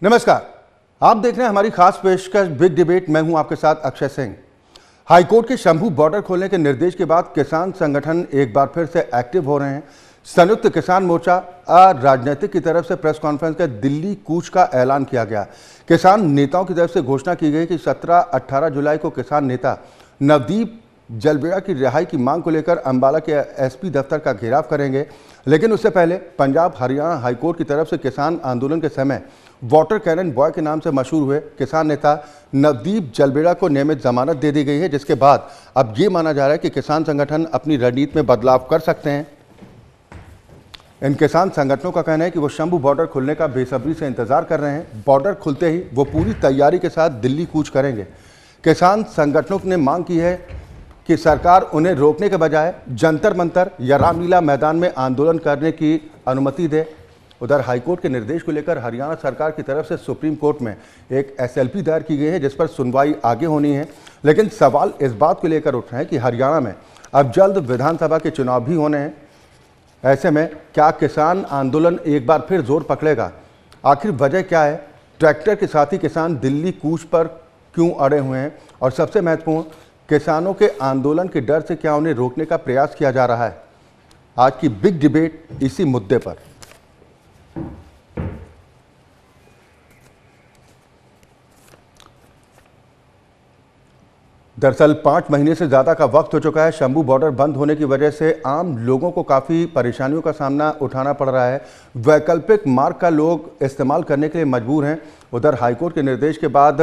नमस्कार, आप देख रहे हैं हमारी खास पेशकश बिग डिबेट। मैं हूं आपके साथ अक्षय सिंह। हाईकोर्ट के शंभू बॉर्डर खोलने के निर्देश के बाद किसान संगठन एक बार फिर से एक्टिव हो रहे हैं। संयुक्त किसान मोर्चा राजनीतिक की तरफ से प्रेस कॉन्फ्रेंस के दिल्ली कूच का ऐलान किया गया। किसान नेताओं की तरफ से घोषणा की गई कि 17-18 जुलाई को किसान नेता नवदीप जलबेड़ा की रिहाई की मांग को लेकर अंबाला के एसपी दफ्तर का घेराव करेंगे। लेकिन उससे पहले पंजाब हरियाणा हाईकोर्ट की तरफ से किसान आंदोलन के समय वाटर कैनन बॉय के नाम से मशहूर हुए किसान नेता नवदीप जलबेड़ा को नियमित जमानत दे दी गई है, जिसके बाद अब ये माना जा रहा है कि किसान संगठन अपनी रणनीति में बदलाव कर सकते हैं। इन किसान संगठनों का कहना है कि वो शंभू बॉर्डर खुलने का बेसब्री से इंतजार कर रहे हैं। बॉर्डर खुलते ही वो पूरी तैयारी के साथ दिल्ली कूच करेंगे। किसान संगठनों ने मांग की है कि सरकार उन्हें रोकने के बजाय जंतर मंतर या रामलीला मैदान में आंदोलन करने की अनुमति दे। उधर हाईकोर्ट के निर्देश को लेकर हरियाणा सरकार की तरफ से सुप्रीम कोर्ट में एक एसएलपी दायर की गई है, जिस पर सुनवाई आगे होनी है। लेकिन सवाल इस बात को लेकर उठ रहे हैं कि हरियाणा में अब जल्द विधानसभा के चुनाव भी होने हैं। ऐसे में क्या किसान आंदोलन एक बार फिर जोर पकड़ेगा? आखिर वजह क्या है? ट्रैक्टर के साथ ही किसान दिल्ली कूच पर क्यों अड़े हुए हैं? और सबसे महत्वपूर्ण, किसानों के आंदोलन के डर से क्या उन्हें रोकने का प्रयास किया जा रहा है? आज की बिग डिबेट इसी मुद्दे पर। दरअसल 5 महीने से ज़्यादा का वक्त हो चुका है। शंभू बॉर्डर बंद होने की वजह से आम लोगों को काफ़ी परेशानियों का सामना उठाना पड़ रहा है। वैकल्पिक मार्ग का लोग इस्तेमाल करने के लिए मजबूर हैं। उधर हाईकोर्ट के निर्देश के बाद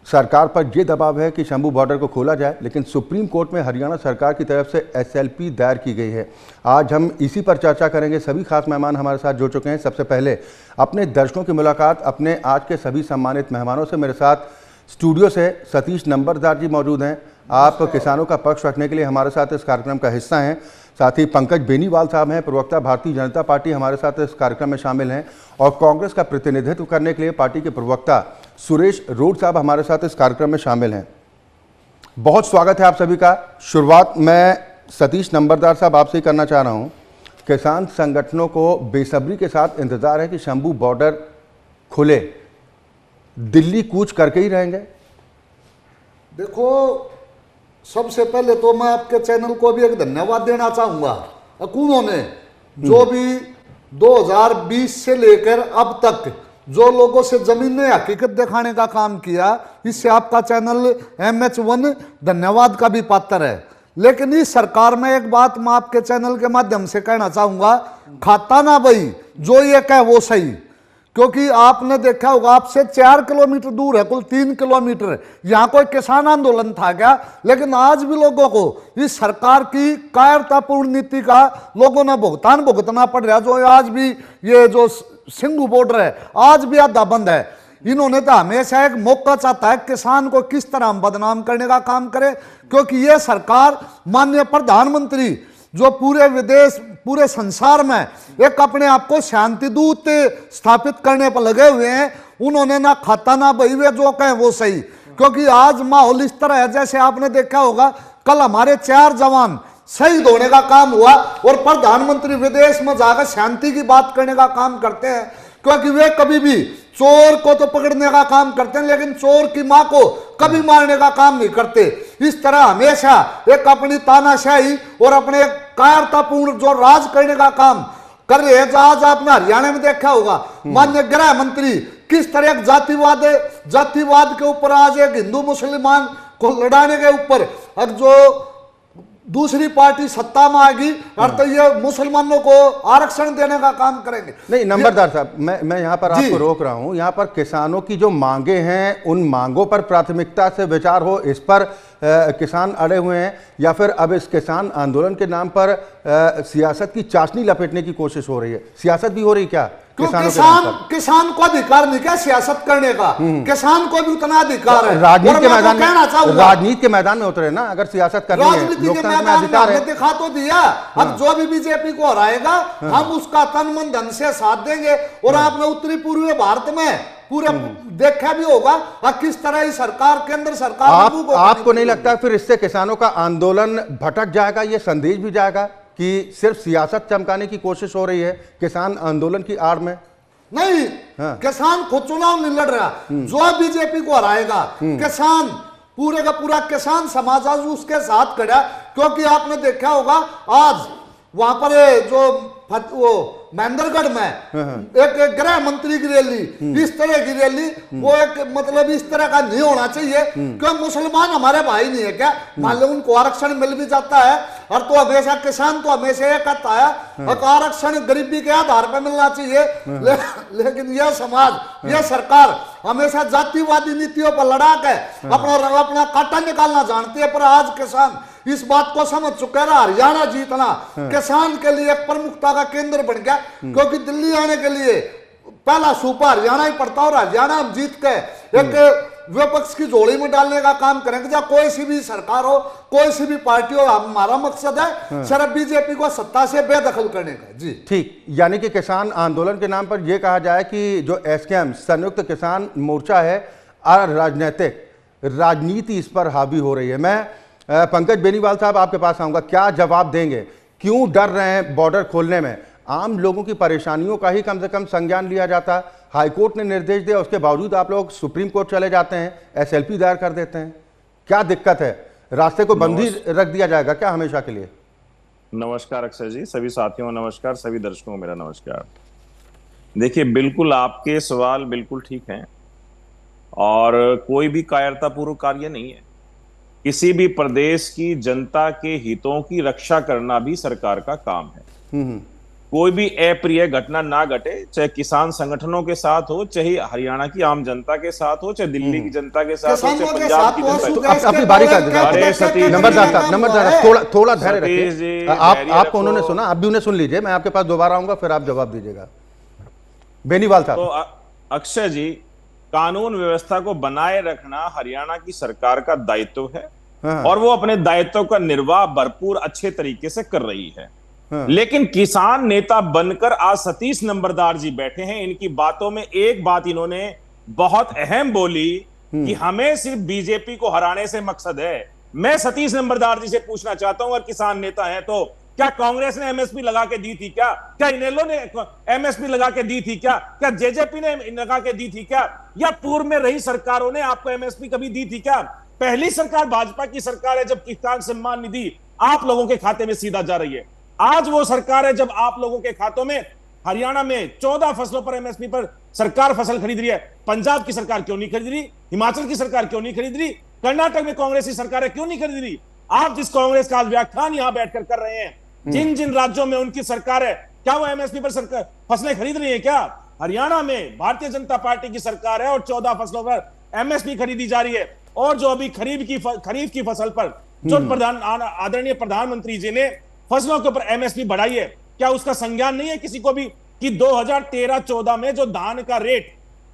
सरकार पर यह दबाव है कि शंभू बॉर्डर को खोला जाए, लेकिन सुप्रीम कोर्ट में हरियाणा सरकार की तरफ से एसएलपी दायर की गई है। आज हम इसी पर चर्चा करेंगे। सभी खास मेहमान हमारे साथ जुड़ चुके हैं। सबसे पहले अपने दर्शकों की मुलाकात अपने आज के सभी सम्मानित मेहमानों से। मेरे साथ स्टूडियो से सतीश नंबरदार जी मौजूद हैं। आप किसानों का पक्ष रखने के लिए हमारे साथ इस कार्यक्रम का हिस्सा हैं। साथ ही पंकज बेनीवाल साहब हैं, प्रवक्ता भारतीय जनता पार्टी, हमारे साथ इस कार्यक्रम में शामिल हैं। और कांग्रेस का प्रतिनिधित्व करने के लिए पार्टी के प्रवक्ता सुरेश रोड साहब हमारे साथ इस कार्यक्रम में शामिल हैं। बहुत स्वागत है आप सभी का। शुरुआत मैं सतीश नंबरदार साहब आपसे ही करना चाह रहा हूँ। किसान संगठनों को बेसब्री के साथ इंतजार है कि शंभू बॉर्डर खुले, दिल्ली कूच करके ही रहेंगे? देखो, सबसे पहले तो मैं आपके चैनल को भी एक धन्यवाद देना चाहूंगा। उन्होंने जो भी 2020 से लेकर अब तक जो लोगों से जमीन में हकीकत दिखाने का काम किया, इससे आपका चैनल MH1 धन्यवाद का भी पात्र है। लेकिन इस सरकार में एक बात मैं आपके चैनल के माध्यम से कहना चाहूंगा, खाता ना भाई, जो ये कहे वो सही। क्योंकि आपने देखा होगा, आपसे 4 किलोमीटर दूर है, कुल 3 किलोमीटर, यहाँ कोई किसान आंदोलन था क्या? लेकिन आज भी लोगों को इस सरकार की कायरतापूर्ण नीति का लोगों ने भुगतान भुगतना पड़ रहा है। जो आज भी ये जो सिंघू बॉर्डर है, आज भी आधा बंद है। इन्होंने तो हमेशा एक मौका चाहता है किसान को किस तरह बदनाम करने का काम करे। क्योंकि ये सरकार, माननीय प्रधानमंत्री जो पूरे विदेश, पूरे संसार में एक अपने आप को शांति दूत स्थापित करने पर लगे हुए हैं, उन्होंने ना खाता ना बही, वे जो कहें वो सही। क्योंकि आज माहौल इस तरह है, जैसे आपने देखा होगा, कल हमारे 4 जवान शहीद होने का काम हुआ और प्रधानमंत्री विदेश में जाकर शांति की बात करने का काम करते हैं। क्योंकि वे कभी भी चोर को तो पकड़ने का काम करते हैं, लेकिन चोर की मां को कभी मारने का काम नहीं करते। इस तरह हमेशा एक अपनी तानाशाही और अपने कायरतापूर्ण जो राज करने का काम कर रहे हैं। आज आपने हरियाणा में देखा होगा, माननीय गृह मंत्री किस तरह एक जातिवाद के ऊपर, आज एक हिंदू मुसलमान को लड़ाने के ऊपर अब जो दूसरी पार्टी सत्ता में आएगी और तो ये मुसलमानों को आरक्षण देने का काम करेंगे। नहीं नंबरदार साहब, मैं यहाँ पर आपको रोक रहा हूँ। यहाँ पर किसानों की जो मांगे हैं, उन मांगों पर प्राथमिकता से विचार हो, इस पर किसान अड़े हुए हैं, या फिर अब इस किसान आंदोलन के नाम पर सियासत की चाशनी लपेटने की कोशिश हो रही है? सियासत भी हो रही क्या किसान को अधिकार नहीं क्या सियासत करने का? किसान को भी उतना अधिकार है। राजनीति के मैदान में उतरे ना, अगर सियासत करनी है। राजनीति के मैदान में हमने दिखा तो दिया। अब जो भी बीजेपी को हराएगा, हम उसका तन मन धन से साथ देंगे। और आपने उत्तरी पूर्वी भारत में पूरे देखा भी होगा किस तरह इस सरकार के अंदर सरकार आपको नहीं लगता फिर इससे किसानों का आंदोलन भटक जाएगा? ये संदेश भी जाएगा कि सिर्फ सियासत चमकाने की कोशिश हो रही है किसान आंदोलन की आड़ में? नहीं, हाँ। किसान खुद चुनाव नहीं लड़ रहा, जो बीजेपी को हराएगा किसान, पूरे का पूरा किसान समाज आज उसके साथ खड़ा। क्योंकि आपने देखा होगा आज वहां पर जो वो महेंद्रगढ़ में एक गृह मंत्री की रैली, इस तरह की रैली, वो एक मतलब इस तरह का नहीं होना चाहिए। क्यों मुसलमान हमारे भाई नहीं है क्या? मान लो उनको आरक्षण मिल भी जाता है, और तो हमेशा किसान तो हमेशा ये कहता है और आरक्षण गरीबी के आधार पर मिलना चाहिए। लेकिन यह समाज, यह सरकार हमेशा जातिवादी नीतियों पर लड़ा के अपना कांटा निकालना जानती है। पर आज किसान इस बात को समझ चुका है, हरियाणा जीतना किसान के लिए एक प्रमुखता का केंद्र बन गया। क्योंकि दिल्ली आने के लिए पहला सूपा हरियाणा ही पड़ता, और हरियाणा हम जीत के एक विपक्ष की झोली में डालने का काम करेंगे। जब कोई सी भी सरकार हो, कोई सी भी पार्टी हो, हमारा मकसद है सिर्फ बीजेपी को सत्ता से बेदखल करने का। जी ठीक, यानी कि किसान आंदोलन के नाम पर यह कहा जाए कि जो एसकेएम संयुक्त किसान मोर्चा है, राजनीतिक राजनीति इस पर हावी हो रही है। मैं पंकज बेनीवाल साहब आपके पास आऊंगा, क्या जवाब देंगे? क्यों डर रहे हैं बॉर्डर खोलने में? आम लोगों की परेशानियों का ही कम से कम संज्ञान लिया जाता। हाईकोर्ट ने निर्देश दिया, उसके बावजूद आप लोग सुप्रीम कोर्ट चले जाते हैं, एसएलपी दायर कर देते हैं। क्या दिक्कत है? रास्ते को बंद ही रख दिया जाएगा क्या हमेशा के लिए? नमस्कार अक्षय जी, सभी साथियों नमस्कार, सभी दर्शकों को मेरा नमस्कार। देखिए, बिल्कुल आपके सवाल बिल्कुल ठीक हैं, और कोई भी कायरतापूर्वक कार्य नहीं है। किसी भी प्रदेश की जनता के हितों की रक्षा करना भी सरकार का काम है। कोई भी अप्रिय घटना ना घटे, चाहे किसान संगठनों के साथ हो, चाहे हरियाणा की आम जनता के साथ हो, चाहे दिल्ली की जनता के साथ हो, चाहे पंजाब की जनता। अपनी बारी का नंबरदार साहब, थोड़ा धैर्य रखिए। आपको उन्होंने सुना, आप भी उन्हें सुन लीजिए। मैं आपके पास दोबारा आऊंगा, फिर आप जवाब दीजिएगा। बेनीवाल साहब। तो अक्षय जी, कानून व्यवस्था को बनाए रखना हरियाणा की सरकार का दायित्व है, और वो अपने दायित्व का निर्वाह भरपूर अच्छे तरीके से कर रही है। लेकिन किसान नेता बनकर आज सतीश नंबरदार जी बैठे हैं। इनकी बातों में एक बात इन्होंने बहुत अहम बोली कि हमें सिर्फ बीजेपी को हराने से मकसद है। मैं सतीश नंबरदार जी से पूछना चाहता हूं, अगर किसान नेता है तो क्या कांग्रेस ने एमएसपी लगा के दी थी क्या? क्या इनेलो ने एमएसपी लगा के दी थी क्या? क्या जेजेपी ने लगा के दी थी क्या? या पूर्व में रही सरकारों ने आपको एमएसपी कभी दी थी क्या? पहली सरकार भाजपा की सरकार है जब किसान सम्मान निधि आप लोगों के खाते में सीधा जा रही है। आज वो सरकार है जब आप लोगों के खातों में हरियाणा में 14 फसलों पर एमएसपी पर सरकार फसल खरीद रही है। पंजाब की सरकार क्यों नहीं खरीद रही? हिमाचल की सरकार क्यों नहीं खरीद रही? कर्नाटक में कांग्रेस की सरकार है, क्यों नहीं खरीद रही? आप जिस कांग्रेस का आज व्याख्यान यहां बैठकर कर रहे हैं, जिन जिन राज्यों में उनकी सरकार है, क्या वो एमएसपी पर फसलें खरीद रही है क्या? हरियाणा में भारतीय जनता पार्टी की सरकार है और 14 फसलों पर एमएसपी खरीदी जा रही है। और जो अभी खरीफ की फसल पर जो आदरणीय प्रधानमंत्री जी ने फसलों के ऊपर एमएसपी बढ़ाई है, क्या उसका संज्ञान नहीं है किसी को भी कि 2013-14 में जो धान का रेट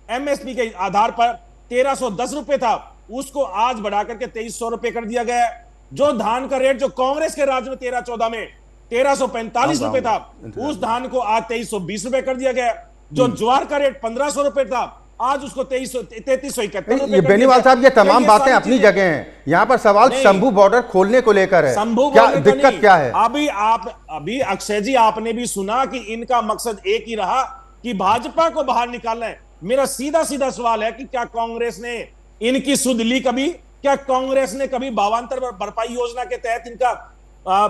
एमएसपी के आधार पर 1310 रुपए था, उसको आज बढ़ाकर के 2300 रुपए कर दिया गया है। जो धान का रेट जो कांग्रेस के राज में 13-14 में 1345 रुपए था, उस धान को आज 2320 रुपए कर दिया गया। जो ज्वार का रेट 1500 रुपए था, आज उसको 3371 रुपए। ये बेनीवाल साहब, ये तमाम बातें अपनी जगह हैं। यहाँ पर सवाल शंभू बॉर्डर खोलने को लेकर है। क्या दिक्कत क्या है? अभी अक्षय जी, आपने भी सुना कि इनका मकसद एक ही रहा कि भाजपा को बाहर निकालना है। मेरा सीधा सीधा सवाल है कि क्या कांग्रेस ने इनकी सुध ली कभी? क्या कांग्रेस ने कभी भावांतर भरपाई योजना के तहत इनका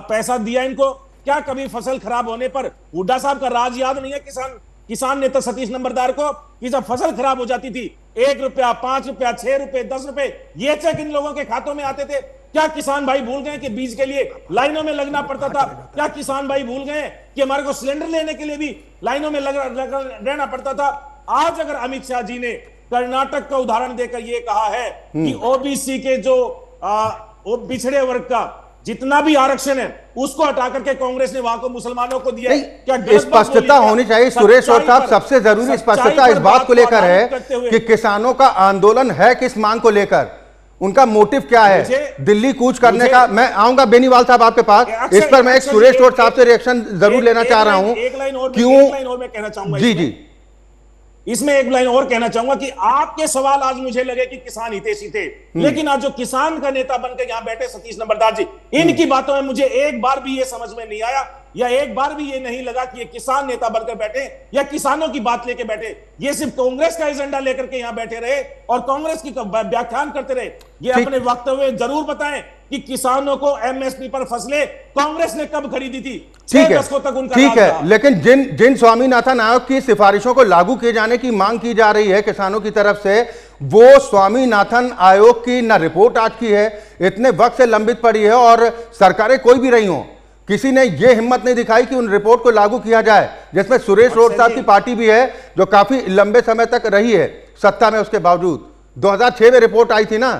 पैसा दिया इनको? क्या कभी फसल खराब होने पर हुड्डा साहब का राज याद नहीं है किसान नेता सतीश नंबरदार को, कि जब फसल खराब हो जाती थी 1 रुपया, 5 रुपया, 6 रुपए, 10 रुपए ये चेक इन लोगों के खातों में आते थे? क्या किसान भाई भूल गए कि बीज के लिए लाइनों में लगना पड़ता था? क्या किसान भाई भूल गए कि हमारे को सिलेंडर लेने के लिए भी लाइनों में रहना पड़ता था? आज अगर अमित शाह जी ने कर्नाटक का उदाहरण देकर यह कहा है कि ओबीसी के जो पिछड़े वर्ग का जितना भी आरक्षण है उसको हटा करके कांग्रेस ने वहां को मुसलमानों को दिया, क्या स्पष्टता होनी चाहिए? सुरेश और साहब, सबसे जरूरी स्पष्टता इस बात को लेकर है कि किसानों का आंदोलन है किस मांग को लेकर, उनका मोटिव क्या है दिल्ली कूच करने का? मैं आऊंगा बेनीवाल साहब आपके पास, इस पर मैं एक सुरेश और साहब से रिएक्शन जरूर लेना चाह रहा हूं। क्यों मैं कहना चाहूंगा जी, इसमें एक लाइन और कहना चाहूंगा कि आपके सवाल आज मुझे लगे कि किसान हितैषी थे, लेकिन आज जो किसान का नेता बनकर यहां बैठे सतीश नंबरदार जी, इनकी बातों में मुझे एक बार भी यह समझ में नहीं आया या एक बार भी ये नहीं लगा कि ये किसान नेता बनकर बैठे या किसानों की बात लेके बैठे। ये सिर्फ कांग्रेस का एजेंडा लेकर के यहां बैठे रहे और कांग्रेस की व्याख्यान करते रहे। ये अपने वक्तव्य जरूर बताएं कि किसानों को एमएसपी पर फसलें कांग्रेस ने कब खरीदी थी? ठीक है, दशकों तक उनका ठीक राज है, रहा। लेकिन जिन स्वामीनाथन आयोग की सिफारिशों को लागू किए जाने की मांग की जा रही है किसानों की तरफ से, वो स्वामीनाथन आयोग की ना रिपोर्ट आज की है, इतने वक्त से लंबित पड़ी है और सरकारें कोई भी रही हो, किसी ने यह हिम्मत नहीं दिखाई कि उन रिपोर्ट को लागू किया जाए, जिसमें सुरेश रोड साहब की पार्टी भी है जो काफी लंबे समय तक रही है सत्ता में। उसके बावजूद 2006 में रिपोर्ट आई थी ना,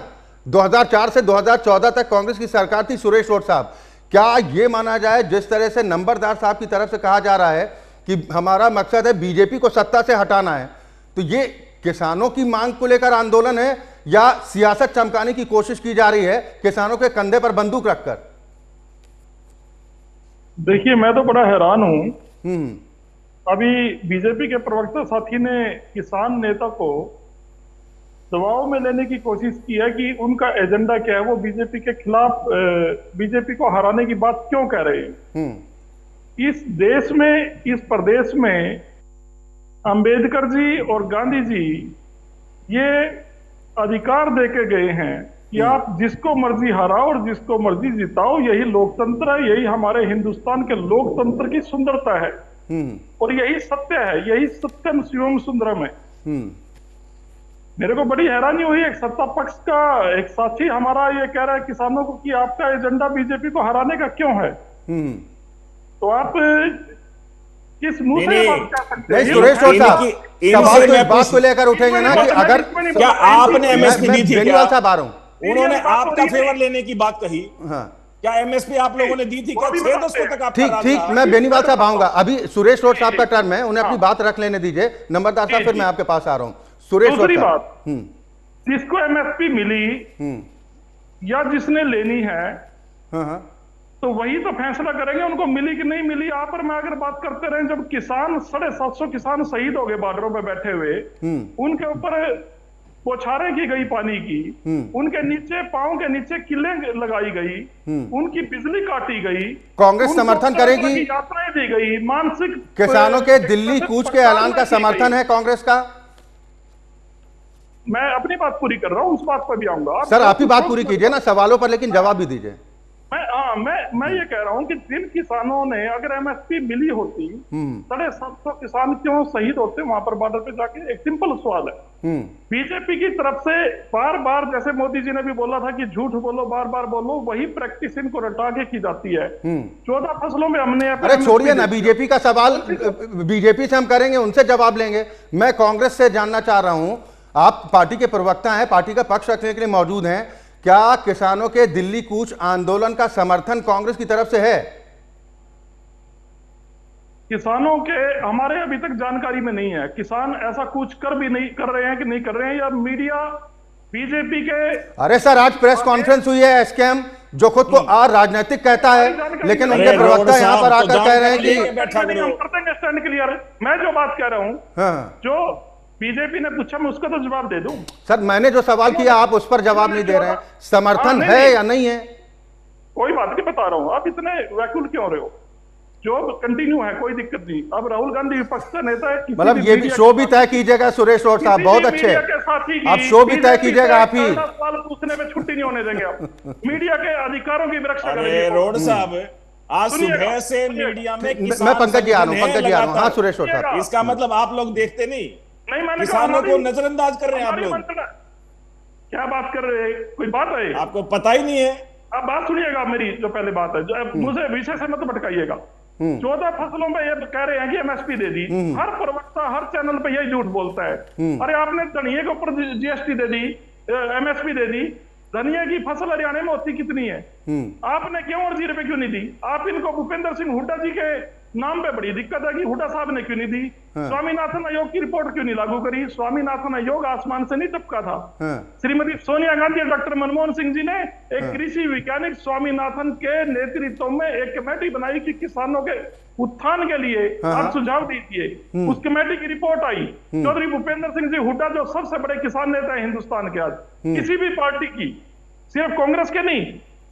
2004 से 2014 तक कांग्रेस की सरकार थी, सुरेश रोड साहब। क्या यह माना जाए जिस तरह से नंबरदार साहब की तरफ से कहा जा रहा है कि हमारा मकसद है बीजेपी को सत्ता से हटाना है, तो ये किसानों की मांग को लेकर आंदोलन है या सियासत चमकाने की कोशिश की जा रही है किसानों के कंधे पर बंदूक रखकर? देखिए, मैं तो बड़ा हैरान हूं। अभी बीजेपी के प्रवक्ता साथी ने किसान नेता को दबाव में लेने की कोशिश की है कि उनका एजेंडा क्या है, वो बीजेपी के खिलाफ बीजेपी को हराने की बात क्यों कह रहे हैं। इस देश में, इस प्रदेश में अंबेडकर जी और गांधी जी ये अधिकार देके गए हैं कि आप जिसको मर्जी हराओ और जिसको मर्जी जिताओ, यही लोकतंत्र है, यही हमारे हिंदुस्तान के लोकतंत्र की सुंदरता है और यही सत्य है, यही सत्यम शिवम सुंदरम है। मेरे को बड़ी हैरानी हुई, एक सत्ता पक्ष का एक साथी हमारा ये कह रहा है किसानों को कि आपका एजेंडा बीजेपी को हराने का क्यों है। तो आप किस मुंह से बात कर सकते हैं? सुरेश रोड साहब, सवाल तो इस बात को लेकर उठेंगे ना कि अगर क्या आपने एमएसपी दी थी? बेनीवाल साहब आ रहा हूं, उन्होंने आपका फेवर लेने की बात कही। हाँ, क्या एमएसपी आप लोगों ने दी थी? क्या 6 दशकों तक आपका ठीक राज ठीक, रहा? मैं बेनीवाल साहब आऊंगा। अभी सुरेश रोड साहब का टर्म है, उन्हें अपनी बात रख लेने दीजिए। नंबरदार साहब, फिर मैं आपके पास आ रहा हूं। सुरेश दूसरी रोड बात, साहब, जिसको एमएसपी मिली या जिसने लेनी है, हाँ, तो वही तो फैसला करेंगे उनको मिली कि नहीं मिली। आप और मैं अगर बात करते रहे, जब किसान 750 किसान शहीद हो गए बॉर्डरों पे बैठे हुए, उनके ऊपर बौछारें की गई पानी की, उनके नीचे पांव के नीचे किलें लगाई गई, उनकी बिजली काटी गई, कांग्रेस समर्थन करेगी? यात्राएं दी गई, मानसिक किसानों के दिल्ली कूच के ऐलान का समर्थन है कांग्रेस का? मैं अपनी बात पूरी कर रहा हूं, उस बात पर भी आऊंगा। सर, आप ही बात पूरी कीजिए ना सवालों पर, लेकिन जवाब भी दीजिए। मैं ये कह रहा हूं कि जिन किसानों ने अगर एमएसपी मिली होती, 750 किसान क्यों शहीद होते वहां पर बॉर्डर पे जाके? एक सिंपल सवाल है। बीजेपी की तरफ से बार बार, जैसे मोदी जी ने भी बोला था कि झूठ बोलो, बार बार बोलो, वही प्रैक्टिस इनको रटा के की जाती है। 14 फसलों में हमने, अरे छोड़िए ना, बीजेपी का सवाल बीजेपी से हम करेंगे, उनसे जवाब लेंगे। मैं कांग्रेस से जानना चाह रहा हूं, आप पार्टी के प्रवक्ता हैं, पार्टी का पक्ष रखने के लिए मौजूद हैं, क्या किसानों के दिल्ली कूच आंदोलन का समर्थन कांग्रेस की तरफ से है? किसानों के हमारे अभी तक जानकारी में नहीं है। किसान ऐसा कुछ कर रहे हैं कि नहीं कर रहे हैं, या मीडिया बीजेपी के? अरे सर, आज प्रेस कॉन्फ्रेंस हुई है एसकेएम, जो खुद को राजनीतिक कहता है, लेकिन उनके प्रवक्ता यहां पर आकर कह रहे हैं कि हम कर देंगे स्टैंड क्लियर। मैं जो बात कह रहा हूं, जो बीजेपी ने पूछा, मैं उसका तो जवाब दे दूं। सर, मैंने जो सवाल किया आप उस पर जवाब नहीं दे रहे हैं। समर्थन है या नहीं है? कोई बात नहीं, बता रहा हूं। आप इतने व्याकुल क्यों रहे हो? जो कंटिन्यू है, कोई दिक्कत नहीं। अब राहुल गांधी विपक्ष का नेता है, मतलब ये भी शो भी तय कीजिएगा सुरेश रोड साहब, बहुत अच्छे, आप शो भी तय कीजिएगा आप ही। सवाल पूछने में छुट्टी नहीं होने देंगे आप। मीडिया के अधिकारों की रक्षा करेंगे। रोड साहब, आज सुबह से मीडिया में मैं पंकज जी आ रहा हूँ, पंकज जी आ रहा हूँ। हाँ सुरेश रोड साहब, इसका मतलब आप लोग देखते नहीं, मैंने किसानों को नजरअंदाज कर रहे हैं आप लोग। क्या बात कर रहे हैं? कोई बात है? आपको पता ही नहीं है। आप बात सुनिएगा मेरी, जो पहले बात है, मुझे विषय से मत भटकाइएगा। 14 फसलों में ये कह रहे हैं कि एमएसपी दे दी। हर प्रवक्ता हर चैनल पे यही झूठ बोलता है। अरे आपने धनिये के ऊपर जीएसटी दे दी, एमएसपी दे दी। धनिया की फसल हरियाणा में होती कितनी है? आपने क्यों अर्जी रुपए क्यों नहीं दी? आप इनको भूपेंद्र सिंह हुड्डा जी के नाम पे बड़ी दिक्कत है कि हुड्डा साहब ने क्यों नहीं दी? स्वामीनाथन आयोग की रिपोर्ट क्यों नहीं लागू करी? स्वामीनाथन आयोग आसमान से नहीं टपका था। श्रीमती सोनिया गांधी और डॉक्टर मनमोहन सिंह जी ने एक कृषि वैज्ञानिक स्वामीनाथन के नेतृत्व में एक कमेटी बनाई कि किसानों के उत्थान के लिए आप सुझाव दीजिए। उस कमेटी की रिपोर्ट आई। चौधरी भूपेंद्र सिंह जी हुड्डा, जो सबसे बड़े किसान नेता है हिंदुस्तान के आज, किसी भी पार्टी की, सिर्फ कांग्रेस के नहीं,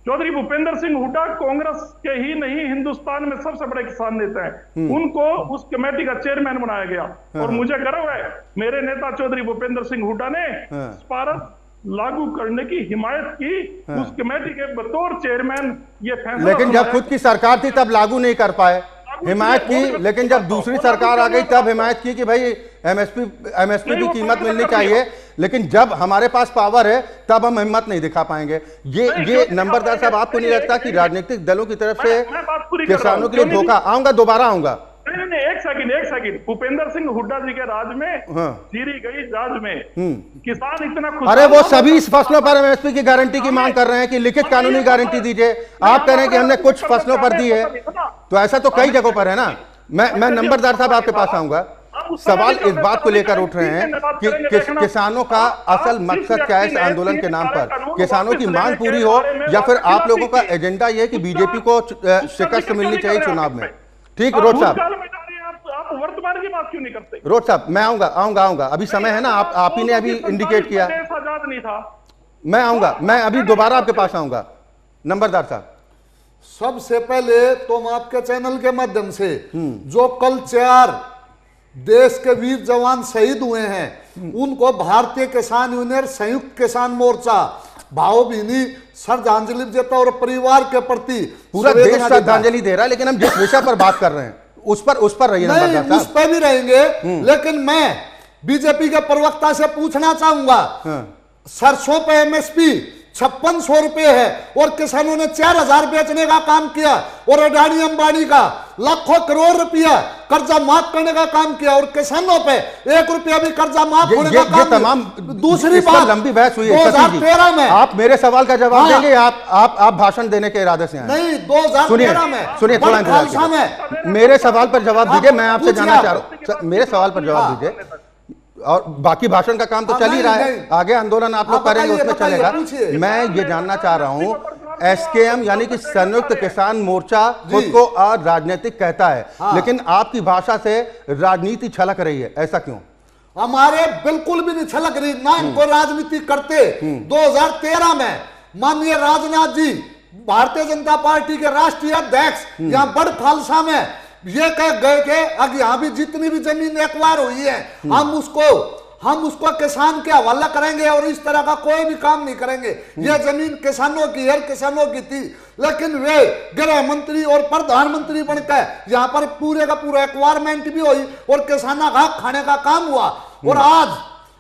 चौधरी भूपेंद्र सिंह हुड्डा कांग्रेस के ही नहीं हिंदुस्तान में सबसे बड़े किसान नेता हैं। उनको उस कमेटी का चेयरमैन बनाया गया और मुझे गर्व है मेरे नेता चौधरी भूपेंद्र सिंह हुड्डा ने स्पारस लागू करने की हिमायत की, उस कमेटी के बतौर चेयरमैन ये फैसला। लेकिन जब खुद की सरकार थी तब लागू नहीं कर पाए, हिमायत की, लेकिन जब दूसरी सरकार आ गई तब हिमायत की कि भाई एमएसपी की कीमत मिलनी चाहिए, लेकिन जब हमारे पास पावर है तब हम हिम्मत नहीं दिखा पाएंगे। ये नंबरदार साहब, आपको नहीं लगता कि राजनीतिक दलों की तरफ से किसानों के लिए धोखा? आऊंगा, दोबारा आऊंगा। नहीं, एक सेकंड। भूपेंद्र सिंह हुड्डा जी के राज में, चीरी गई राज में किसान इतना खुश। अरे वो सभी इस फसलों पर एमएसपी की गारंटी की मांग कर रहे हैं कि लिखित कानूनी गारंटी दीजिए। आप कह रहे हैं कि हमने कुछ फसलों पर दी है, तो ऐसा तो कई जगहों पर है ना। मैं नंबरदार साहब आपके पास आऊंगा। सवाल इस बात को लेकर उठ रहे हैं कि किसानों का असल मकसद क्या है इस आंदोलन के नाम पर? किसानों की मांग पूरी हो या फिर आप लोगों का एजेंडा यह है कि बीजेपी को शिकस्त मिलनी चाहिए चुनाव में? ठीक, रोज साहब, आप वर्तमान की बात क्यों नहीं करते? रोज साहब, मैं आऊंगा, अभी समय है ना, आप ही ने अभी इंडिकेट किया। आजाद नहीं था। मैं आऊंगा, मैं अभी दोबारा आपके पास आऊंगा। नंबरदार साहब, सबसे पहले तो मैं आपके चैनल के माध्यम से जो कल 4 देश के वीर जवान शहीद हुए हैं उनको भारतीय किसान यूनियन संयुक्त किसान मोर्चा भावभीनी श्रद्धांजलि देता और परिवार के प्रति पूरा देश श्रद्धांजलि दे रहा है। लेकिन हम जिस विषय पर बात कर रहे हैं उस पर रहिए नंबरदार साहब। उस पर भी रहेंगे, लेकिन मैं बीजेपी के प्रवक्ता से पूछना चाहूंगा, सरसों पे एमएसपी 5600 रुपए है और किसानों ने 4000 बेचने का काम किया और अडानी अंबानी का लाखों करोड़ रुपया कर्जा माफ करने का काम किया और किसानों पे 1 रुपया भी कर्जा माफ होने का काम। तमाम दूसरी बात, लंबी बहस हुई है 2013 में। आप मेरे सवाल का जवाब देंगे? आप भाषण देने के इरादे से आए? नहीं, 2013 में सुनिए, थोड़ा इंतजार कीजिए। मेरे सवाल पर जवाब दीजिए, मैं आपसे जानना चाह रहा हूँ, मेरे सवाल पर जवाब दीजिए। और बाकी भाषण का काम तो चल ही रहा है, आगे आंदोलन आप लोग करेंगे उसमें चलेगा। मैं ये जानना चाह रहा हूं, एसकेएम यानी कि संयुक्त किसान मोर्चा खुद को अराजनीतिक कहता है, लेकिन आपकी भाषा से राजनीति छलक रही है, ऐसा क्यों? हमारे बिल्कुल भी नहीं छलक रही, ना इनको राजनीति करते। 2013 में माननीय राजनाथ जी भारतीय जनता पार्टी के राष्ट्रीय अध्यक्ष यहाँ बड़ खालसा में ये कह गए कि अब यहाँ भी जितनी भी जमीन एक्वायर हुई है हम उसको किसान के हवाला करेंगे और इस तरह का कोई भी काम नहीं करेंगे। यह जमीन किसानों की है, किसानों की थी, लेकिन वे गृह मंत्री और प्रधानमंत्री बनकर यहाँ पर पूरे का पूरा एक्वायरमेंट भी हुई और किसानों का खाने का काम हुआ। और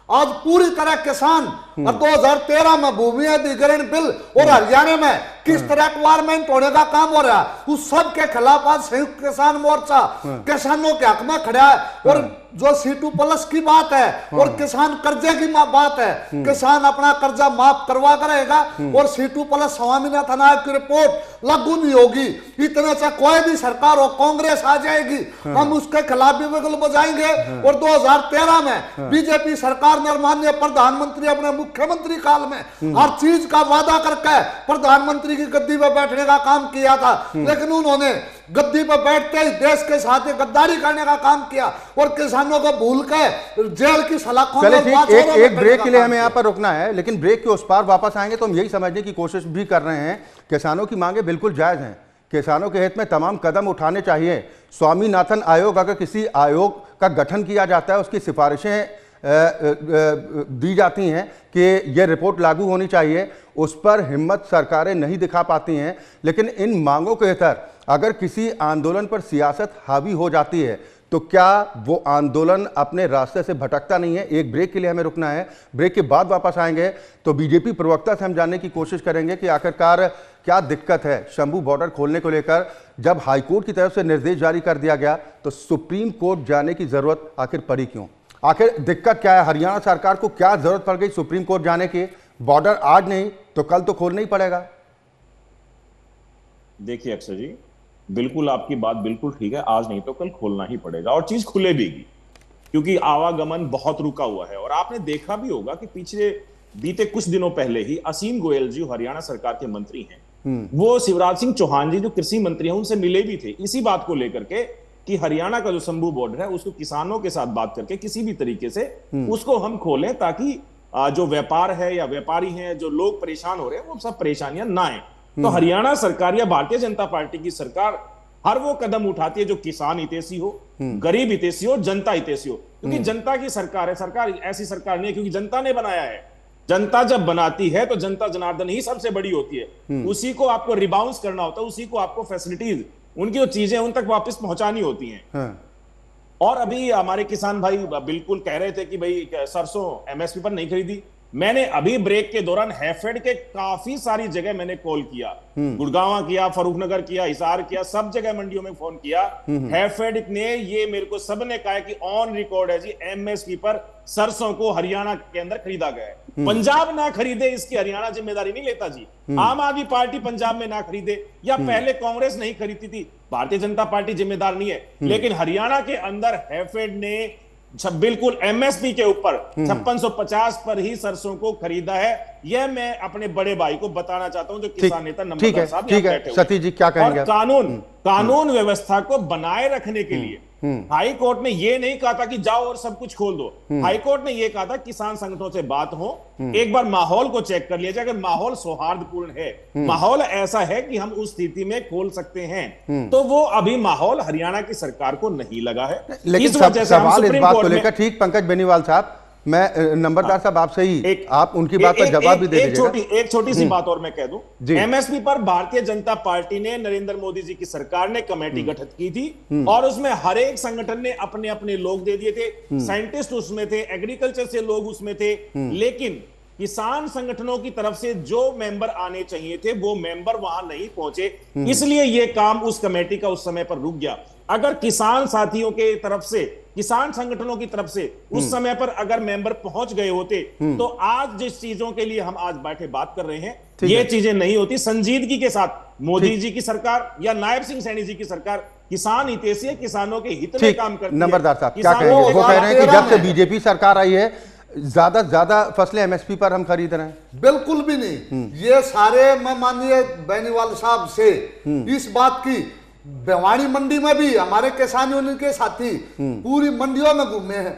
आज पूरी तरह किसान, और 2013 में भूमि अधिग्रहण बिल और हरियाणा में किस तरह एक्वायरमेंट होने का काम हो रहा है, उस सब के खिलाफ आज संयुक्त किसान मोर्चा किसानों के हक में खड़ा है। और जो C2+ की बात है और किसान कर्जे की बात है, किसान अपना कर्जा माफ करवा करेगा और C2+ स्वामीनाथन आयोग की रिपोर्ट लागू नहीं होगी। इतने से कोई भी सरकार हो, कांग्रेस आ जाएगी, हम उसके खिलाफ भी बिगुल बजाएंगे। और 2013 में बीजेपी सरकार ने माननीय प्रधानमंत्री अपने मुख्यमंत्री काल में हर चीज का वादा करके प्रधानमंत्री की गद्दी पर बैठने का काम किया था, लेकिन उन्होंने गद्दी पर बैठते ही देश के साथ गद्दारी करने का काम किया और किसानों को भूल के जेल की सलाखों में। एक ब्रेक के लिए हमें यहाँ पर रुकना है, लेकिन ब्रेक के उस पार वापस आएंगे तो हम यही समझने की कोशिश भी कर रहे हैं, किसानों की मांगे बिल्कुल जायज हैं, किसानों के हित में तमाम कदम उठाने चाहिए। स्वामीनाथन आयोग, अगर किसी आयोग का गठन किया जाता है, उसकी सिफारिशें दी जाती हैं कि यह रिपोर्ट लागू होनी चाहिए, उस पर हिम्मत सरकारें नहीं दिखा पाती हैं। लेकिन इन मांगों के तहत अगर किसी आंदोलन पर सियासत हावी हो जाती है तो क्या वो आंदोलन अपने रास्ते से भटकता नहीं है? एक ब्रेक के लिए हमें रुकना है, ब्रेक के बाद वापस आएंगे तो बीजेपी प्रवक्ता से हम जानने की कोशिश करेंगे कि आखिरकार क्या दिक्कत है शंभू बॉर्डर खोलने को लेकर। जब हाईकोर्ट की तरफ से निर्देश जारी कर दिया गया तो सुप्रीम कोर्ट जाने की जरूरत आखिर पड़ी क्यों? आखिर दिक्कत क्या है? हरियाणा सरकार को क्या जरूरत पड़ गई सुप्रीम कोर्ट जाने की? बॉर्डर आज नहीं तो कल तो खोलना ही पड़ेगा। देखिए अक्षय जी, बिल्कुल आपकी बात बिल्कुल ठीक है, आज नहीं तो कल खोलना ही पड़ेगा और चीज खुले भी, क्योंकि आवागमन बहुत रुका हुआ है। और आपने देखा भी होगा कि पिछले बीते कुछ दिनों पहले ही असीम गोयल जी हरियाणा सरकार के मंत्री हैं, वो शिवराज सिंह चौहान जी जो कृषि मंत्री हैं उनसे मिले भी थे इसी बात को लेकर के कि हरियाणा का जो शंभू बॉर्डर है उसको किसानों के साथ बात करके किसी भी तरीके से उसको हम खोलें, ताकि जो व्यापार है या व्यापारी हैं, जो लोग परेशान हो रहे हैं, वो सब परेशानियां ना आए। तो हरियाणा सरकार या भारतीय जनता पार्टी की सरकार हर वो कदम उठाती है जो किसान हितैषी हो, गरीब हितैषी हो, जनता हितैषी हो, क्योंकि जनता की सरकार है। सरकार ऐसी सरकार नहीं है क्योंकि जनता ने बनाया है। जनता जब बनाती है तो जनता जनार्दन ही सबसे बड़ी होती है, उसी को आपको रिबाउंस करना होता है, उसी को आपको फैसिलिटीज, उनकी जो चीजें उन तक वापस पहुंचानी होती हैं। और अभी हमारे किसान भाई बिल्कुल कह रहे थे कि भाई सरसों एमएसपी पर नहीं खरीदी। मैंने अभी ब्रेक के दौरान हैफेड के काफी सारी जगह मैंने कॉल किया, गुड़गांव किया, फरूखनगर किया, हिसार किया, सब जगह मंडियों में फोन किया। हैफेड ने ये मेरे को सबने कहा कि ऑन रिकॉर्ड है जी, एमएसपी पर सरसों को हरियाणा के अंदर खरीदा गया है। पंजाब ना खरीदे इसकी हरियाणा जिम्मेदारी नहीं लेता जी। आम आदमी पार्टी पंजाब में ना खरीदे या पहले कांग्रेस नहीं खरीदती थी, भारतीय जनता पार्टी जिम्मेदार नहीं है, लेकिन हरियाणा के अंदर हैफेड ने बिल्कुल एमएसपी के ऊपर 5650 पर ही सरसों को खरीदा है। यह मैं अपने बड़े भाई को बताना चाहता हूं जो किसान नेता नंबरदार साहब ठीक है सतीश जी क्या कहेंगे? कानून व्यवस्था को बनाए रखने के लिए हाई कोर्ट ने यह नहीं कहा था कि जाओ और सब कुछ खोल दो। हाई कोर्ट ने यह कहा था किसान संगठनों से बात हो, एक बार माहौल को चेक कर लिया जाए। अगर माहौल सौहार्दपूर्ण है, माहौल ऐसा है कि हम उस स्थिति में खोल सकते हैं, तो वो अभी माहौल हरियाणा की सरकार को नहीं लगा है। लेकिन सवाल इस बात को लेकर, ठीक पंकज बेनीवाल साहब, मैं नंबरदार साहब आपसे ही आप उनकी बात पर जवाब भी दे दीजिएगा। एक छोटी सी बात और मैं कह दूं, एमएसपी पर भारतीय जनता पार्टी ने, नरेंद्र मोदी जी की सरकार ने कमेटी गठित की थी और उसमें हर एक संगठन ने अपने अपने लोग दे दिए थे। साइंटिस्ट उसमें थे, एग्रीकल्चर से लोग उसमें थे, लेकिन किसान संगठनों की तरफ से जो मेंबर आने चाहिए थे वो मेंबर वहां नहीं पहुंचे, इसलिए यह काम उस कमेटी का उस समय पर रुक गया। अगर किसान साथियों के तरफ से, किसान संगठनों की तरफ से उस समय पर अगर मेंबर पहुंच गए होते तो आज जिस चीजों के लिए हम आज बैठे बात कर रहे हैं ये चीजें नहीं होती। संजीदगी के साथ मोदी जी की सरकार या नायब सिंह सैनी जी की सरकार किसान हितैषी है, किसानों के हित में काम करती है। नंबरदार साहब क्या कहेंगे? वो कह रहे हैं कि जब से बीजेपी सरकार आई है ज्यादा फसलें एमएसपी पर हम खरीद रहे हैं। बिल्कुल भी नहीं। ये सारे मैं माननीय बेनीवाल साहब से इस बात की, भिवाड़ी मंडी में भी हमारे किसान यूनियन के साथी पूरी मंडियों में घूमे हैं,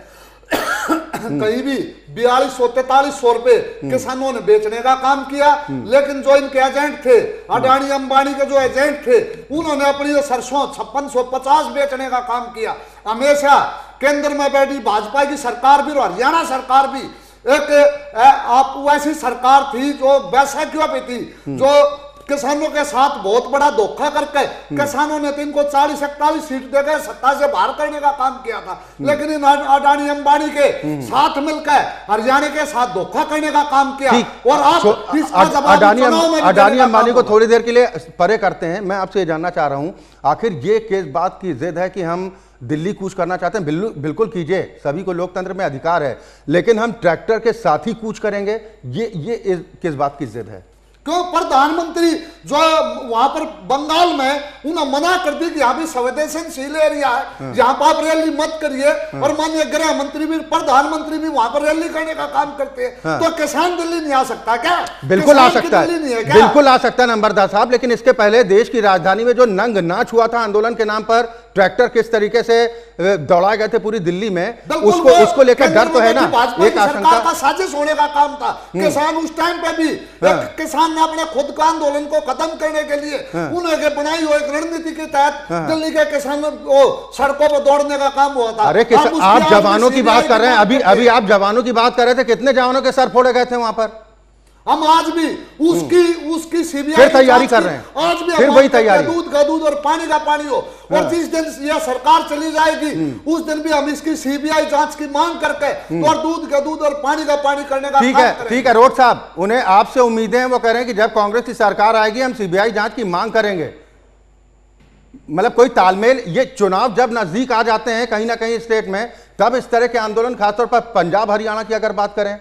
कहीं भी 4200-4300 रुपए किसानों ने बेचने का काम किया, लेकिन जो इनके एजेंट थे, अडानी अंबानी के जो एजेंट थे, उन्होंने अपनी सरसों 5650 बेचने का काम किया। हमेशा केंद्र में बैठी भाजपा की सरकार भी और हरियाणा सरकार भी एक आप वैसी सरकार थी जो बैसाखियों पे थी, जो किसानों के साथ बहुत बड़ा धोखा करके किसानों ने तो इनको 40-41 सीट देकर सत्ता से बाहर करने का काम किया था, लेकिन इन अडानी अंबानी के साथ मिलकर हरियाणा के साथ धोखा करने का काम किया। और आप इसका जवाब अडानी अंबानी को थोड़ी देर के लिए परे करते हैं। मैं आपसे जानना चाह रहा हूं, आखिर ये किस बात की जिद है कि हम दिल्ली कूच करना चाहते हैं? बिल्कुल कीजिए, सभी को लोकतंत्र में अधिकार है, लेकिन हम ट्रैक्टर के साथ ही कूच करेंगे, ये किस बात की जिद है? क्यों प्रधानमंत्री जो वहां पर बंगाल में उन्होंने मना कर दी कि यहाँ भी संवेदनशील एरिया है, यहाँ पर आप रैली मत करिए, और माननीय गृह मंत्री भी, प्रधानमंत्री भी वहां पर रैली करने का काम करते हैं, तो किसान दिल्ली नहीं आ सकता क्या? बिल्कुल आ सकता है, बिल्कुल आ सकता है नंबरदार साहब, लेकिन इसके पहले देश की राजधानी में जो नंग नाच हुआ था आंदोलन के नाम पर, ट्रैक्टर किस तरीके से दौड़ाए गए थे पूरी दिल्ली में, उसको लेकर डर तो है ना? एक सरकार का साजिश होने का काम था। किसान उस टाइम पे भी किसान ने अपने खुद का आंदोलन को खत्म करने के लिए उन्हें बनाई हुई एक रणनीति के तहत दिल्ली के किसानों को सड़कों पर दौड़ने का काम हुआ था। अरे आप जवानों की बात कर रहे हैं, अभी आप जवानों की बात कर रहे थे, कितने जवानों के सर फोड़े गए थे वहां पर? हम आज भी उसकी सीबीआई फिर तैयारी कर रहे हैं, आज भी फिर वही तैयारी, दूध का दूध और पानी का पानी हो। और जिस दिन यह सरकार चली जाएगी उस दिन भी हम इसकी सीबीआई जांच की मांग करके और दूध का दूध और पानी का पानी करने का ठीक है रोड साहब, उन्हें आपसे उम्मीदें हैं, वो कह रहे हैं कि जब कांग्रेस की सरकार आएगी हम सीबीआई जांच की मांग करेंगे। मतलब कोई तालमेल, ये चुनाव जब नजदीक आ जाते हैं कहीं ना कहीं स्टेट में, तब इस तरह के आंदोलन, खासतौर पर पंजाब हरियाणा की अगर बात करें,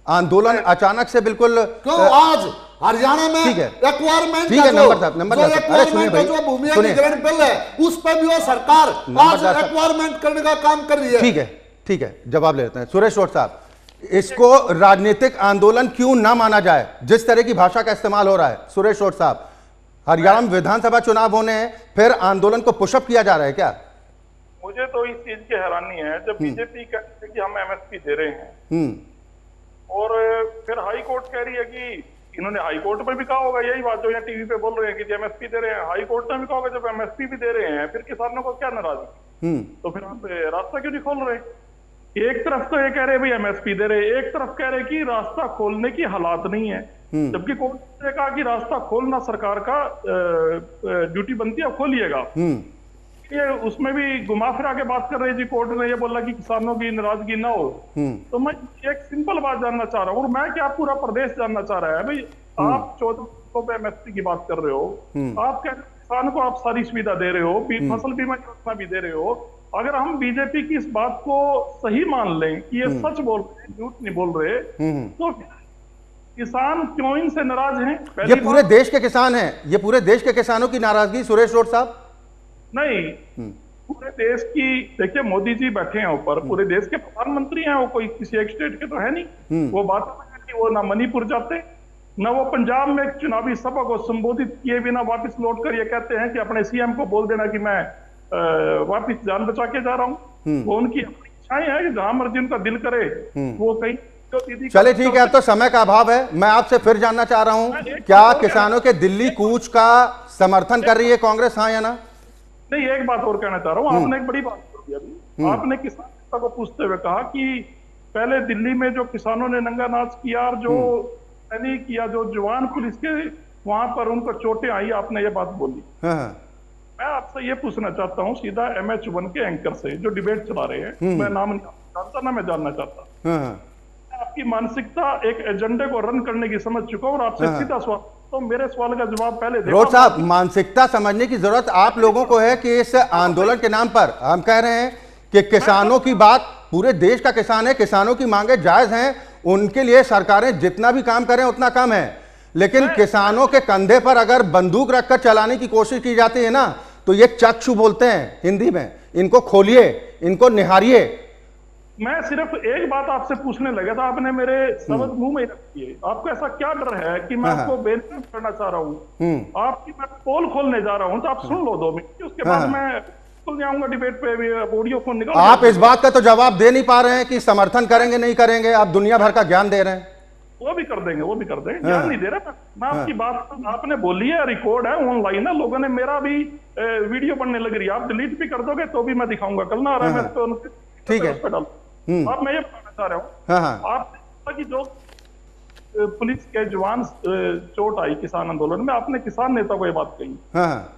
आंदोलन अचानक से बिल्कुल क्यों आज हरियाणा में एक्वायरमेंट ठीक है नंबर अरे सुनिए भाई, जो भूमि अधिग्रहण बिल है उस पर भी वो सरकार आज एक्वायरमेंट करने का काम कर रही है। ठीक है जवाब ले लेते हैं सुरेश रोड साहब, इसको राजनीतिक आंदोलन क्यों ना माना जाए जिस तरह की भाषा का इस्तेमाल हो रहा है? सुरेश रोड साहब, हरियाणा में विधानसभा चुनाव होने हैं, फिर आंदोलन को पुशअप किया जा रहा है क्या? मुझे तो इस चीज की हैरानी है, जब बीजेपी कहती है कि हम एमएसपी दे रहे हैं और फिर हाई कोर्ट कह रही है कि इन्होंने हाई कोर्ट में भी कहा होगा यही बात जो यहाँ टीवी पे बोल रहे हैं कि एमएसपी दे रहे हैं, हाई कोर्ट में भी कहा होगा जब एमएसपी भी दे रहे हैं फिर किसानों को क्या नाराजगी, तो फिर आप रास्ता क्यों नहीं खोल रहे? एक तरफ तो ये कह रहे भाई एमएसपी दे रहे, एक तरफ कह रहे कि रास्ता खोलने की हालात नहीं है, जबकि कोर्ट ने कहा कि रास्ता खोलना सरकार का ड्यूटी बनती है, खोलिएगा। ये उसमें भी घुमा फिरा के बात कर रहे जी, कोर्ट ने ये बोला कि किसानों की नाराजगी ना हो। तो मैं एक सिंपल बात जानना चाह रहा हूँ, और मैं क्या पूरा प्रदेश जानना चाह रहा है भाई, आप 14 पे एमएसपी की बात कर रहे हो, आप क्या किसान को आप सारी सुविधा दे रहे हो, फसल बीमा योजना भी दे रहे हो। अगर हम बीजेपी की इस बात को सही मान लें कि ये सच बोल रहे हैं, झूठ नहीं बोल रहे, तो किसान क्यों इनसे नाराज हैं? ये पूरे देश के किसान हैं, ये पूरे देश के किसानों की नाराजगी सुरेश रोड साहब नहीं, पूरे देश की। देखिए मोदी जी बैठे हैं ऊपर, पूरे देश के प्रधानमंत्री हैं, वो कोई किसी एक स्टेट के तो है नहीं। वो बात कि वो ना मणिपुर जाते, ना वो पंजाब में एक चुनावी सभा को संबोधित किए बिना वापस लौट कर ये कहते हैं कि अपने सीएम को बोल देना कि मैं वापस जान बचा के जा रहा हूँ। वो उनकी अपनी इच्छाएं हैं कि जहां मर्जी उनका दिल करे वो कहीं। चले ठीक है, अब तो समय का अभाव है, मैं आपसे फिर जानना चाह रहा हूं, क्या किसानों के दिल्ली कूच का समर्थन कर रही है कांग्रेस, हाँ या ना? नहीं, एक बात और कहना चाह रहा हूँ, आपने एक बड़ी बात कर दी अभी। आपने किसान नेता को पूछते हुए कहा कि पहले दिल्ली में जो किसानों ने नंगा नाच किया और जो नहीं किया, जो जवान पुलिस के वहां पर उनको चोटें आई, आपने ये बात बोली। मैं आपसे ये पूछना चाहता हूँ सीधा MH1 के एंकर से जो डिबेट चला रहे हैं, मैं नाम नहीं जानता ना मैं जानना चाहता, आपकी मानसिकता एक एजेंडे को रन करने की समझ चुका हूं, और आपसे सीधा सवाल, तो मेरे सवाल का जवाब पहले दे। रोड साहब, मानसिकता समझने की जरूरत आप लोगों को है कि इस आंदोलन के नाम पर हम कह रहे हैं कि किसानों की बात, पूरे देश का किसान है, किसानों की मांगे जायज हैं, उनके लिए सरकारें जितना भी काम करें उतना कम है, लेकिन किसानों के कंधे पर अगर बंदूक रखकर चलाने की कोशिश की जाती है ना, तो ये चक्षु बोलते हैं हिंदी में, इनको खोलिए, इनको निहारिए। मैं सिर्फ एक बात आपसे पूछने लगा था, आपने मेरे शब्द मुंह में रख दिए। आपको ऐसा क्या डर है कि मैं आपको बेनकाब करना चाह रहा हूँ? आपकी मैं पोल खोलने जा रहा हूँ, तो आप सुन लो 2 मिनट, उसके बाद मैं खुल जाऊंगा डिबेट पे भी, ऑडियो फोन निकाल। आप इस बात का तो जवाब दे नहीं पा रहे हैं कि समर्थन करेंगे नहीं करेंगे, आप दुनिया भर का ज्ञान दे रहे हैं। वो भी कर देंगे, वो भी कर देंगे, ज्ञान नहीं दे रहा मैं। आपकी बात आपने बोली है, रिकॉर्ड है, ऑनलाइन है, लोगों ने मेरा भी वीडियो बनने लग रही है, आप डिलीट भी कर दोगे तो भी मैं दिखाऊंगा, कल ना आ रहा है मैं, ठीक है। अब मैं ये बताना चाह रहा हूँ, आपने कि जो पुलिस के जवान चोट आई किसान आंदोलन में, आपने किसान नेता को ये बात कही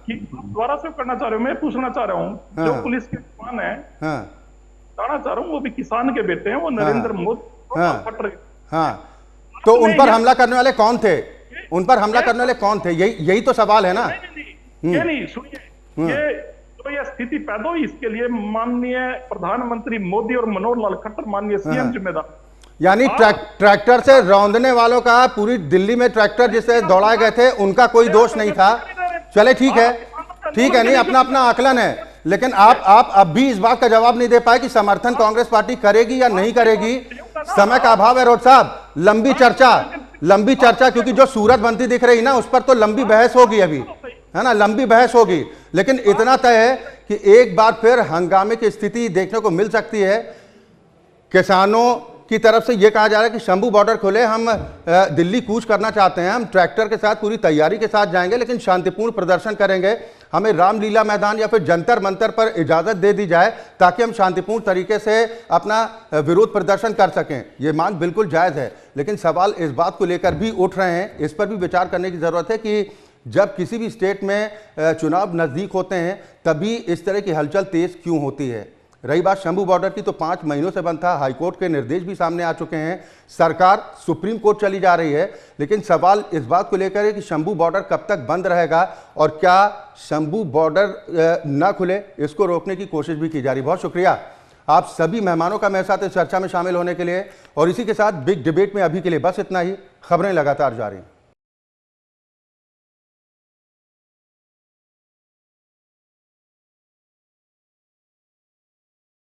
कि दोबारा से करना चाह रहे हो। मैं पूछना चाह रहा हूँ, जो पुलिस के जवान है, कहना चाह रहा हूँ, वो भी किसान के बेटे हैं, वो नरेंद्र मोदी, तो उन पर हमला करने वाले कौन थे? उन पर हमला करने वाले कौन थे? यही तो सवाल है ना। ये नहीं, सुनिए, ये स्थिति पैदा हुई, इसके लिए माननीय प्रधानमंत्री मोदी और मनोहर लाल खट्टर माननीय सीएम जिम्मेदार। यानी ट्रैक्टर से रौंदने वालों का, पूरी दिल्ली में ट्रैक्टर जिसे दौड़ाए गए थे, उनका कोई दोष नहीं था। चले ठीक है, नहीं, अपना अपना आकलन है, लेकिन आप अब भी इस बात का जवाब नहीं दे पाए कि समर्थन कांग्रेस पार्टी करेगी या नहीं करेगी। समय का अभाव है रोड साहब, लंबी चर्चा, क्योंकि जो सूरत बनती दिख रही ना, उस पर तो लंबी बहस होगी अभी, है ना, लंबी बहस होगी, लेकिन इतना तय है कि एक बार फिर हंगामे की स्थिति देखने को मिल सकती है। किसानों की तरफ से यह कहा जा रहा है कि शंभू बॉर्डर खोले, हम दिल्ली कूच करना चाहते हैं, हम ट्रैक्टर के साथ पूरी तैयारी के साथ जाएंगे, लेकिन शांतिपूर्ण प्रदर्शन करेंगे, हमें रामलीला मैदान या फिर जंतर मंतर पर इजाजत दे दी जाए ताकि हम शांतिपूर्ण तरीके से अपना विरोध प्रदर्शन कर सकें। ये मांग बिल्कुल जायज़ है, लेकिन सवाल इस बात को लेकर भी उठ रहे हैं, इस पर भी विचार करने की ज़रूरत है कि जब किसी भी स्टेट में चुनाव नज़दीक होते हैं तभी इस तरह की हलचल तेज़ क्यों होती है। रही बात शंभू बॉर्डर की, तो 5 महीनों से बंद था, हाईकोर्ट के निर्देश भी सामने आ चुके हैं, सरकार सुप्रीम कोर्ट चली जा रही है, लेकिन सवाल इस बात को लेकर है कि शंभू बॉर्डर कब तक बंद रहेगा और क्या शंभू बॉर्डर न खुले, इसको रोकने की कोशिश भी की जा रही है। बहुत शुक्रिया आप सभी मेहमानों का मेरे साथ इस चर्चा में शामिल होने के लिए, और इसी के साथ बिग डिबेट में अभी के लिए बस इतना ही। खबरें लगातार जारी।